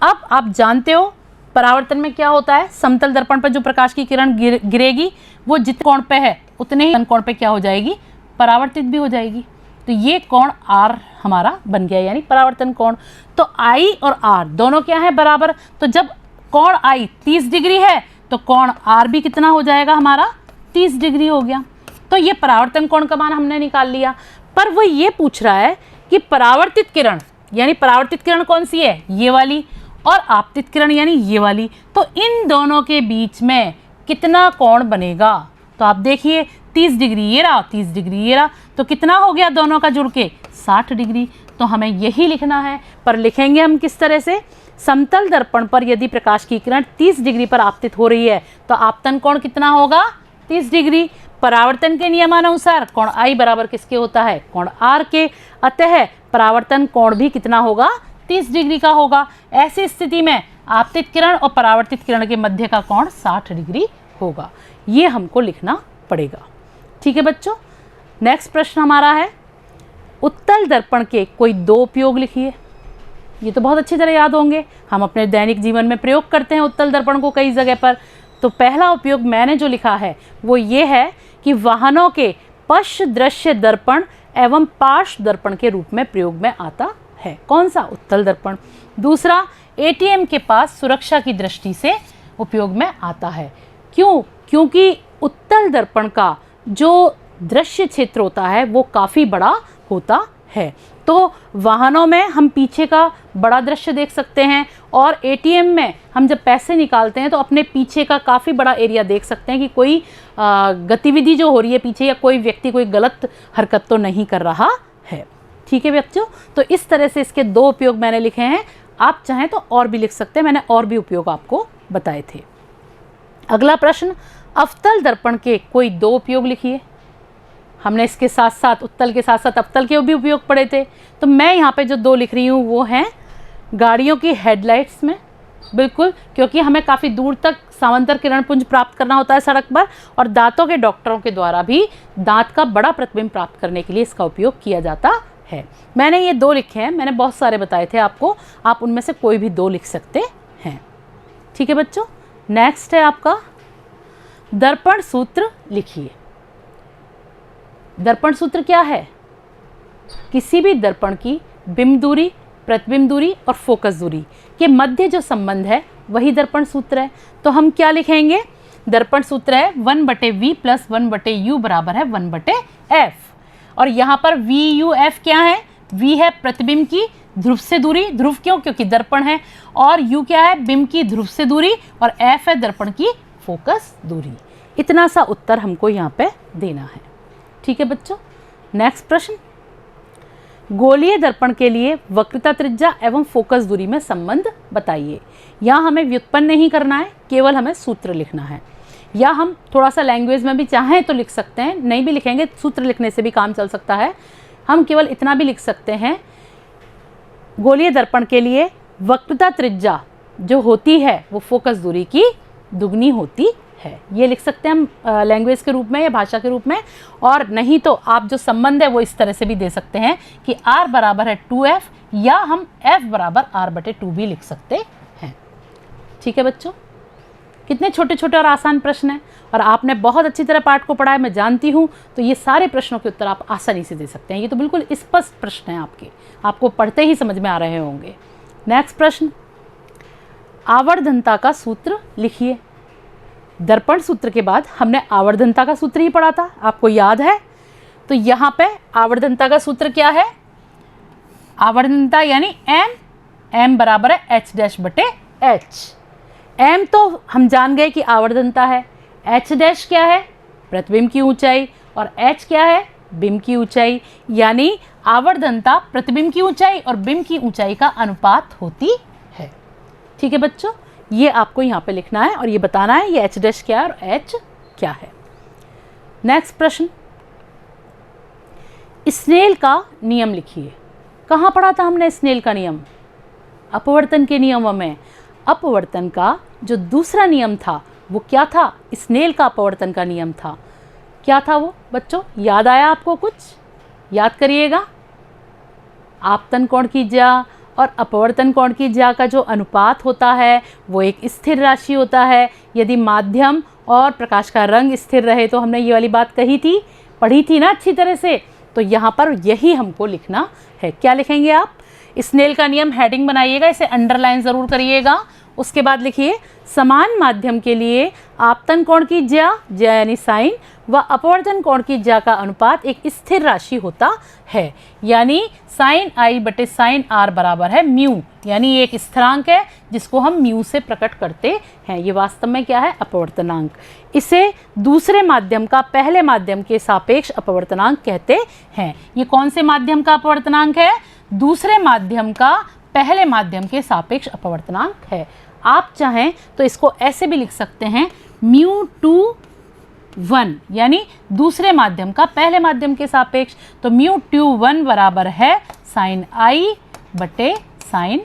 अब आप जानते हो परावर्तन में क्या होता है, समतल दर्पण पर जो प्रकाश की किरण गिरेगी वो जितने कोण पे है उतने ही कोण पे क्या हो जाएगी, परावर्तित भी हो जाएगी। तो ये कोण R हमारा बन गया, यानी परावर्तन कोण। तो I और R दोनों क्या है, बराबर। तो जब कोण I 30 डिग्री है तो कोण R भी कितना हो जाएगा हमारा, 30 डिग्री हो गया। तो ये परावर्तन कोण का मान हमने निकाल लिया। पर वो ये पूछ रहा है कि परावर्तित किरण, यानी परावर्तित किरण कौन सी है, ये वाली, और आपतित किरण यानी ये वाली। तो इन दोनों के बीच में कितना कोण बनेगा। तो आप देखिए 30 डिग्री ये रहा, 30 डिग्री ये रहा, तो कितना हो गया दोनों का जुड़ के, 60 डिग्री। तो हमें यही लिखना है। पर लिखेंगे हम किस तरह से, समतल दर्पण पर यदि प्रकाश की किरण 30 डिग्री पर आपतित हो रही है तो आपतन कोण कितना होगा, 30 डिग्री। परावर्तन के नियमानुसार कोण I बराबर किसके होता है, कोण R के। अतः परावर्तन कोण भी कितना होगा, 30 डिग्री का होगा। ऐसी स्थिति में आपतित किरण और परावर्तित किरण के मध्य का कोण 60 डिग्री होगा। ये हमको लिखना पड़ेगा। ठीक है बच्चों, नेक्स्ट प्रश्न हमारा है, उत्तल दर्पण के कोई 2 उपयोग लिखिए। ये तो बहुत अच्छी तरह याद होंगे, हम अपने दैनिक जीवन में प्रयोग करते हैं उत्तल दर्पण को कई जगह पर। तो पहला उपयोग मैंने जो लिखा है वो ये है कि वाहनों के पश्च दृश्य दर्पण एवं पार्श्व दर्पण के रूप में प्रयोग में आता है। कौन सा, उत्तल दर्पण। दूसरा, ATM के पास सुरक्षा की दृष्टि से उपयोग में आता है। क्यों, क्योंकि उत्तल दर्पण का जो दृश्य क्षेत्र होता है वो काफ़ी बड़ा होता है। तो वाहनों में हम पीछे का बड़ा दृश्य देख सकते हैं और ATM में हम जब पैसे निकालते हैं तो अपने पीछे का काफ़ी बड़ा एरिया देख सकते हैं कि कोई गतिविधि जो हो रही है पीछे, या कोई व्यक्ति कोई गलत हरकत तो नहीं कर रहा है। ठीक है बच्चों, तो इस तरह से इसके 2 उपयोग मैंने लिखे हैं। आप चाहें तो और भी लिख सकते हैं, मैंने और भी उपयोग आपको बताए थे। अगला प्रश्न, अवतल दर्पण के कोई 2 उपयोग लिखिए। हमने इसके साथ साथ उत्तल के साथ साथ अवतल के भी उपयोग पढ़े थे। तो मैं यहाँ पे जो 2 लिख रही हूँ वो हैं गाड़ियों की हेडलाइट्स में, बिल्कुल, क्योंकि हमें काफ़ी दूर तक समांतर किरण पुंज प्राप्त करना होता है सड़क पर, और दांतों के डॉक्टरों के द्वारा भी दांत का बड़ा प्रतिबिंब प्राप्त करने के लिए इसका उपयोग किया जाता है। मैंने ये 2 लिखे हैं, मैंने बहुत सारे बताए थे आपको, आप उनमें से कोई भी 2 लिख सकते हैं। ठीक है बच्चों, नेक्स्ट है आपका दर्पण सूत्र लिखिए। दर्पण सूत्र क्या है, किसी भी दर्पण की बिंब दूरी, प्रतिबिंब दूरी और फोकस दूरी के मध्य जो संबंध है वही दर्पण सूत्र है। तो हम क्या लिखेंगे, दर्पण सूत्र है 1/v + 1/u बराबर है 1/f। और यहाँ पर VUF क्या है, V है प्रतिबिंब की ध्रुव से दूरी, ध्रुव क्यों, क्योंकि दर्पण है, और U क्या है, बिंब की ध्रुव से दूरी, और F है दर्पण की फोकस दूरी। इतना सा उत्तर हमको यहाँ पे देना है। ठीक है बच्चों, नेक्स्ट प्रश्न, गोलीय दर्पण के लिए वक्रता त्रिज्या एवं फोकस दूरी में संबंध बताइए। यहाँ हमें व्युत्पन्न नहीं करना है, केवल हमें सूत्र लिखना है, या हम थोड़ा सा लैंग्वेज में भी चाहें तो लिख सकते हैं, नहीं भी लिखेंगे सूत्र लिखने से भी काम चल सकता है। हम केवल इतना भी लिख सकते हैं, गोलीय दर्पण के लिए वक्रता त्रिज्या जो होती है वो फोकस दूरी की दुगनी होती है। ये लिख सकते हैं हम लैंग्वेज के रूप में या भाषा के रूप में, और नहीं तो आप जो संबंध है वो इस तरह से भी दे सकते हैं कि r बराबर है 2f, या हम f बराबर r/2 भी लिख सकते हैं। ठीक है बच्चों, कितने छोटे छोटे और आसान प्रश्न हैं, और आपने बहुत अच्छी तरह पाठ को पढ़ा है, मैं जानती हूँ। तो ये सारे प्रश्नों के उत्तर आप आसानी से दे सकते हैं। ये तो बिल्कुल स्पष्ट प्रश्न हैं आपके, आपको पढ़ते ही समझ में आ रहे होंगे। नेक्स्ट प्रश्न, आवर्धनता का सूत्र लिखिए। दर्पण सूत्र के बाद हमने आवर्धनता का सूत्र ही पढ़ा था, आपको याद है। तो यहाँ पे आवर्धनता का सूत्र क्या है? आवर्धनता यानी m बराबर है h'/h। m तो हम जान गए कि आवर्धनता है, h' क्या है? प्रतिबिंब की ऊंचाई, और h क्या है? बिंब की ऊंचाई। यानी आवर्धनता प्रतिबिंब की ऊंचाई और बिंब की ऊंचाई का अनुपात होती है। ठीक है बच्चों, ये आपको यहाँ पे लिखना है और ये बताना है ये h' क्या है और h क्या है। नेक्स्ट प्रश्न, स्नेल का नियम लिखिए। कहाँ पढ़ा था हमने स्नेल का नियम? अपवर्तन के नियमों में। अपवर्तन का जो दूसरा नियम था वो क्या था? स्नेल का अपवर्तन का नियम था। क्या था वो बच्चों? याद आया आपको कुछ? याद करिएगा। आपतन कोण की ज्या और अपवर्तन कोण की ज्या का जो अनुपात होता है वो एक स्थिर राशि होता है। यदि माध्यम और प्रकाश का रंग स्थिर रहे, तो हमने ये वाली बात कही थी, पढ़ी थी ना अच्छी तरह से। तो यहाँ पर यही हमको लिखना है। क्या लिखेंगे आप? स्नेल का नियम हेडिंग बनाइएगा, इसे अंडरलाइन ज़रूर करिएगा। उसके बाद लिखिए, समान माध्यम के लिए आपतन कोण की ज्या यानी साइन व अपवर्तन कोण की ज्या का अनुपात एक स्थिर राशि होता है। यानी साइन i/साइन r बराबर है म्यू, यानी ये एक स्थिरांक है जिसको हम म्यू से प्रकट करते हैं। ये वास्तव में क्या है? अपवर्तनांक। इसे दूसरे माध्यम का पहले माध्यम के सापेक्ष अपवर्तनांक कहते हैं। ये कौन से माध्यम का अपवर्तनांक है? दूसरे माध्यम का पहले माध्यम के सापेक्ष अपवर्तनांक है। आप चाहें तो इसको ऐसे भी लिख सकते हैं, μ2 यानी दूसरे माध्यम का पहले माध्यम के सापेक्ष। तो μ2 बराबर है साइन i/साइन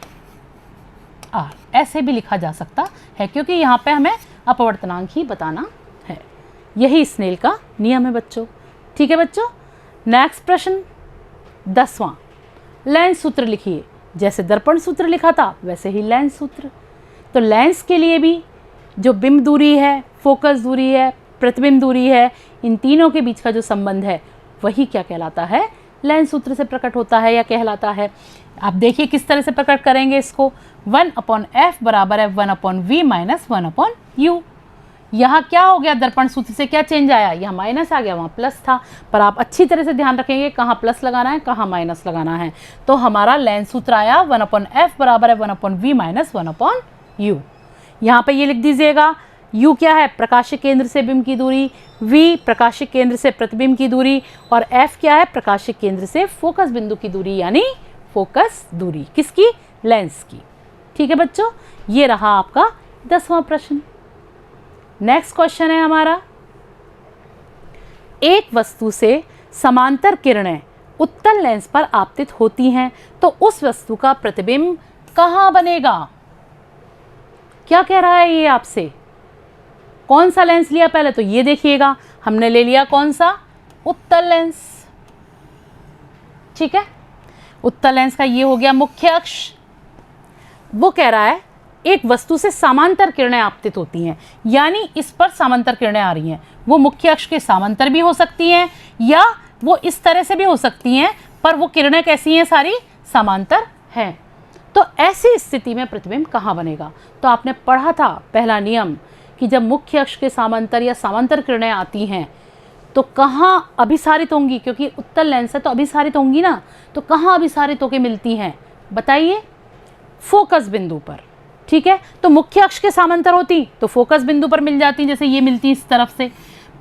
r। ऐसे भी लिखा जा सकता है क्योंकि यहाँ पे हमें अपवर्तनांक ही बताना है। यही स्नेल का नियम है बच्चों। ठीक है बच्चों, नेक्स्ट प्रश्न 10वां, लेंस सूत्र लिखिए। जैसे दर्पण सूत्र लिखा था वैसे ही लेंस सूत्र। तो लेंस के लिए भी जो बिंब दूरी है, फोकस दूरी है, प्रतिबिंब दूरी है, इन तीनों के बीच का जो संबंध है वही क्या कहलाता है? लेंस सूत्र से प्रकट होता है या कहलाता है। आप देखिए किस तरह से प्रकट करेंगे इसको। 1/f बराबर है 1/v - 1/u। यहाँ क्या हो गया? दर्पण सूत्र से क्या चेंज आया? यहाँ माइनस आ गया, वहाँ प्लस था। पर आप अच्छी तरह से ध्यान रखेंगे कहाँ प्लस लगाना है, कहाँ माइनस लगाना है। तो हमारा लेंस सूत्र आया 1/f बराबर है 1/v - 1/u। यहाँ पे ये लिख दीजिएगा, u क्या है? प्रकाशिक केंद्र से बिंब की दूरी, v प्रकाशिक केंद्र से प्रतिबिंब की दूरी, और f क्या है? प्रकाशिक केंद्र से फोकस बिंदु की दूरी, यानी फोकस दूरी किसकी? लेंस की। ठीक है बच्चों, ये रहा आपका 10वां प्रश्न। नेक्स्ट क्वेश्चन है हमारा, एक वस्तु से समांतर किरणें उत्तल लेंस पर आपतित होती हैं तो उस वस्तु का प्रतिबिंब कहाँ बनेगा? क्या कह रहा है ये आपसे? कौन सा लेंस लिया पहले? तो ये देखिएगा, हमने ले लिया कौन सा? उत्तल लेंस। ठीक है, उत्तल लेंस का ये हो गया मुख्य अक्ष। वो कह रहा है एक वस्तु से समांतर किरणें आपतित होती हैं, यानी इस पर समांतर किरणें आ रही हैं। वो मुख्य अक्ष के समांतर भी हो सकती हैं या वो इस तरह से भी हो सकती हैं, पर वो किरणें कैसी हैं? सारी समांतर हैं। तो ऐसी स्थिति में प्रतिबिंब कहाँ बनेगा? तो आपने पढ़ा था पहला नियम कि जब मुख्य अक्ष के समांतर या समांतर किरणें आती हैं तो कहाँ अभिसारित होंगी? क्योंकि उत्तल लेंस है तो अभिसारित होंगी ना। तो कहाँ अभिसारित होकर मिलती हैं बताइए? फोकस बिंदु पर। ठीक है, तो मुख्य अक्ष के समांतर होती तो फोकस बिंदु पर मिल जाती, जैसे ये मिलती इस तरफ से।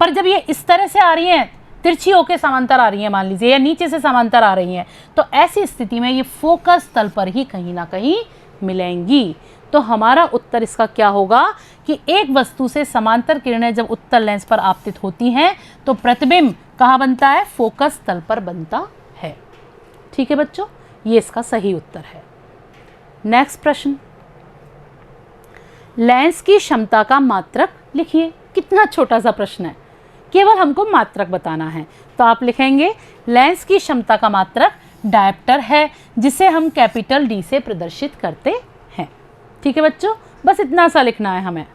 पर जब ये इस तरह से आ रही हैं, तिरछी होकर समांतर आ रही हैं मान लीजिए, या नीचे से समांतर आ रही हैं, तो ऐसी स्थिति में ये फोकस तल पर ही कहीं ना कहीं मिलेंगी। तो हमारा उत्तर इसका क्या होगा कि एक वस्तु से समांतर किरणें जब उत्तल लेंस पर आपतित होती हैं तो प्रतिबिंब कहाँ बनता है? फोकस तल पर बनता है। ठीक है बच्चों, ये इसका सही उत्तर है। नेक्स्ट प्रश्न, लेंस की क्षमता का मात्रक लिखिए। कितना छोटा सा प्रश्न है, केवल हमको मात्रक बताना है। तो आप लिखेंगे लेंस की क्षमता का मात्रक डायप्टर है, जिसे हम कैपिटल डी से प्रदर्शित करते हैं। ठीक है बच्चों, बस इतना सा लिखना है हमें।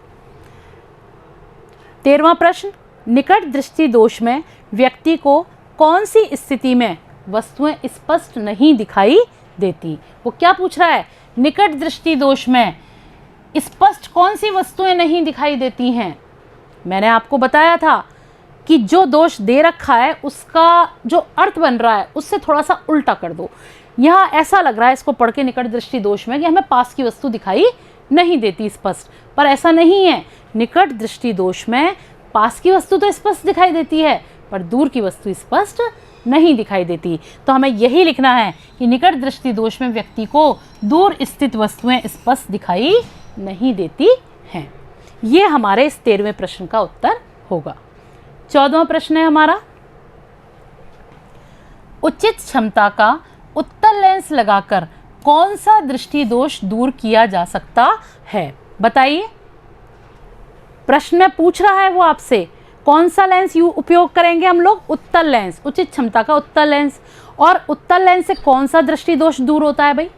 13वां प्रश्न, निकट दृष्टि दोष में व्यक्ति को कौन सी स्थिति में वस्तुएं स्पष्ट नहीं दिखाई देती। वो क्या पूछ रहा है, निकट दृष्टि दोष में स्पष्ट कौन सी वस्तुएं नहीं दिखाई देती हैं। मैंने आपको बताया था कि जो दोष दे रखा है उसका जो अर्थ बन रहा है उससे थोड़ा सा उल्टा कर दो। यहाँ ऐसा लग रहा है इसको पढ़ के निकट दृष्टि दोष में कि हमें पास की वस्तु दिखाई नहीं देती स्पष्ट, पर ऐसा नहीं है। निकट दृष्टि दोष में पास की वस्तु तो स्पष्ट दिखाई देती है, पर दूर की वस्तु स्पष्ट नहीं दिखाई देती। तो हमें यही लिखना है कि निकट दृष्टि दोष में व्यक्ति को दूर स्थित वस्तुएं स्पष्ट दिखाई नहीं देती हैं। ये हमारे इस 13वें प्रश्न का उत्तर होगा। 14वां प्रश्न है हमारा, उचित क्षमता का उत्तल लेंस लगाकर कौन सा दृष्टि दोष दूर किया जा सकता है। बताइए, प्रश्न में पूछ रहा है वो आपसे कौन सा लेंस उपयोग करेंगे हम लोग, उत्तल लेंस, उचित क्षमता का उत्तल लेंस। और उत्तल लेंस से कौन सा दृष्टि दोष दूर होता है भाई,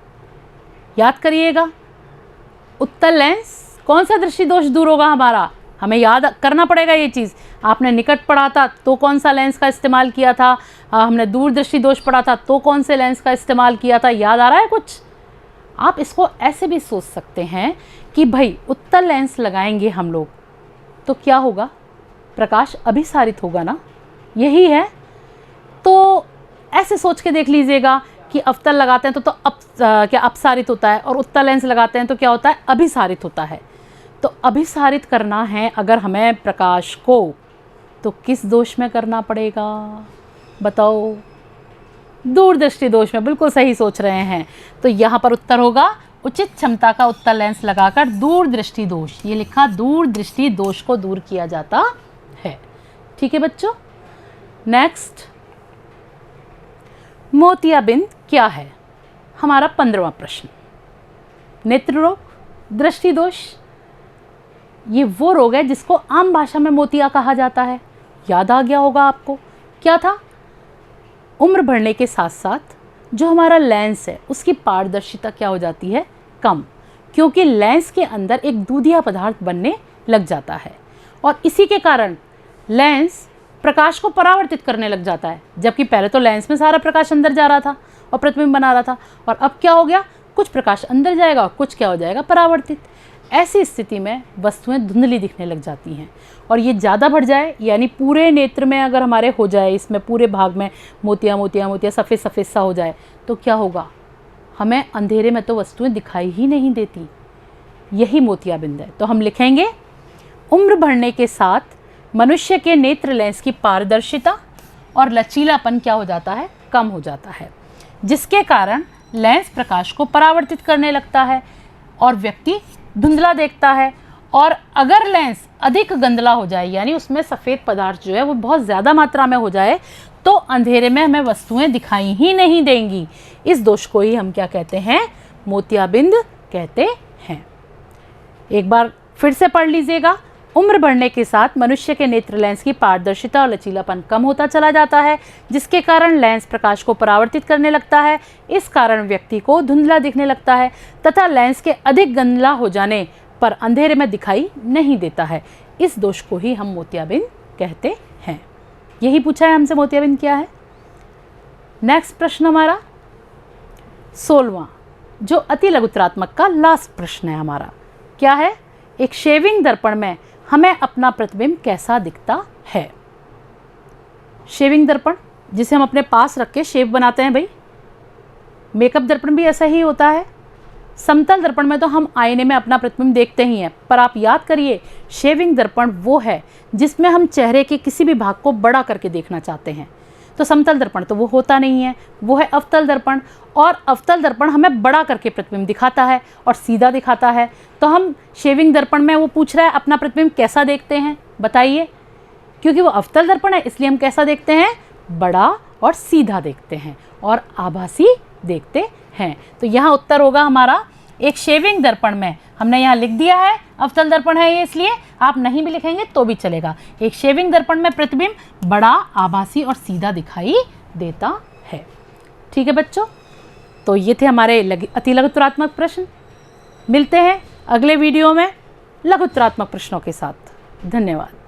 याद करिएगा। उत्तल लेंस कौन सा दृष्टि दोष दूर होगा हमारा, हमें याद करना पड़ेगा ये चीज़। आपने निकट पढ़ा था तो कौन सा लेंस का इस्तेमाल किया था, हमने दूर दृष्टि दोष पढ़ा था तो कौन से लेंस का इस्तेमाल किया था, याद आ रहा है कुछ। आप इसको ऐसे भी सोच सकते हैं कि भाई उत्तल लेंस लगाएंगे हम लोग तो क्या होगा, प्रकाश अभिसारित होगा ना, यही है। तो ऐसे सोच के देख लीजिएगा कि अवतल लगाते हैं तो क्या अपसारित होता है, और उत्तल लेंस लगाते हैं तो क्या होता है, अभिसारित होता है। तो अभिसारित करना है अगर हमें प्रकाश को, तो किस दोष में करना पड़ेगा बताओ, दूरदृष्टि दोष में। बिल्कुल सही सोच रहे हैं। तो यहाँ पर उत्तर होगा उचित क्षमता का उत्तल लेंस लगाकर दूरदृष्टि दोष, ये लिखा, दूरदृष्टि दोष को दूर किया जाता है। ठीक है बच्चों, नेक्स्ट, मोतियाबिंद क्या है, हमारा 15वां प्रश्न। नेत्र रोग, दृष्टि दोष, ये वो रोग है जिसको आम भाषा में मोतिया कहा जाता है। याद आ गया होगा आपको, क्या था, उम्र बढ़ने के साथ साथ जो हमारा लेंस है उसकी पारदर्शिता क्या हो जाती है, कम, क्योंकि लेंस के अंदर एक दूधिया पदार्थ बनने लग जाता है और इसी के कारण लेंस प्रकाश को परावर्तित करने लग जाता है। जबकि पहले तो लेंस में सारा प्रकाश अंदर जा रहा था और प्रतिबिंब बना रहा था, और अब क्या हो गया, कुछ प्रकाश अंदर जाएगा और कुछ क्या हो जाएगा, परावर्तित। ऐसी स्थिति में वस्तुएं धुंधली दिखने लग जाती हैं। और ये ज़्यादा बढ़ जाए, यानी पूरे नेत्र में अगर हमारे हो जाए, इसमें पूरे भाग में मोतिया मोतिया मोतिया सफ़ेद सफ़ेद सा हो जाए, तो क्या होगा, हमें अंधेरे में तो वस्तुएं दिखाई ही नहीं देती। यही मोतियाबिंद है। तो हम लिखेंगे उम्र बढ़ने के साथ मनुष्य के नेत्र लेंस की पारदर्शिता और लचीलापन क्या हो जाता है, कम हो जाता है, जिसके कारण लेंस प्रकाश को परावर्तित करने लगता है और व्यक्ति धुंधला देखता है। और अगर लेंस अधिक गंदला हो जाए, यानी उसमें सफ़ेद पदार्थ जो है वो बहुत ज़्यादा मात्रा में हो जाए, तो अंधेरे में हमें वस्तुएं दिखाई ही नहीं देंगी। इस दोष को ही हम क्या कहते हैं, मोतियाबिंद कहते हैं। एक बार फिर से पढ़ लीजिएगा, उम्र बढ़ने के साथ मनुष्य के नेत्र लेंस की पारदर्शिता और लचीलापन कम होता चला जाता है, जिसके कारण लेंस प्रकाश को परावर्तित करने लगता है। इस कारण व्यक्ति को धुंधला दिखने लगता है तथा लेंस के अधिक गंदला हो जाने पर अंधेरे में दिखाई नहीं देता है। इस दोष को ही हम मोतियाबिंद कहते हैं। यही पूछा है हमसे, मोतियाबिंद क्या है। नेक्स्ट प्रश्न हमारा 16वां, जो अति लघुतरात्मक का लास्ट प्रश्न है हमारा, क्या है, एक शेविंग दर्पण में हमें अपना प्रतिबिंब कैसा दिखता है। शेविंग दर्पण जिसे हम अपने पास रख के शेव बनाते हैं भाई, मेकअप दर्पण भी ऐसा ही होता है। समतल दर्पण में तो हम आईने में अपना प्रतिबिंब देखते ही हैं, पर आप याद करिए शेविंग दर्पण वो है जिसमें हम चेहरे के किसी भी भाग को बड़ा करके देखना चाहते हैं। तो समतल दर्पण तो वो होता नहीं है, वो है अवतल दर्पण, और अवतल दर्पण हमें बड़ा करके प्रतिबिंब दिखाता है और सीधा दिखाता है। तो हम शेविंग दर्पण में वो पूछ रहा है अपना प्रतिबिंब कैसा देखते हैं, बताइए। क्योंकि वो अवतल दर्पण है इसलिए हम कैसा देखते हैं, बड़ा और सीधा देखते हैं और आभासी देखते हैं। तो यहाँ उत्तर होगा हमारा, एक शेविंग दर्पण में, हमने यहाँ लिख दिया है अवतल दर्पण है ये, इसलिए आप नहीं भी लिखेंगे तो भी चलेगा। एक शेविंग दर्पण में प्रतिबिंब बड़ा, आभासी और सीधा दिखाई देता है। ठीक है बच्चों, तो ये थे हमारे अतिलघुत्तरात्मक प्रश्न। मिलते हैं अगले वीडियो में लघुत्तरात्मक प्रश्नों के साथ। धन्यवाद।